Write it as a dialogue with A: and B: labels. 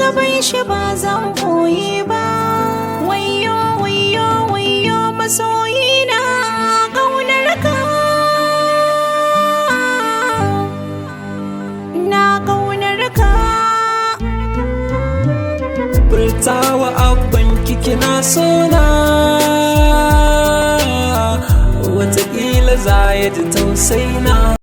A: gaban shi ba zan koyi ba. Wayyo wayyo wayyo masoyina ƙaunar ka, na ƙaunar ka.
B: Furtawa abban kina sona, wataƙila za ya ji tausaina.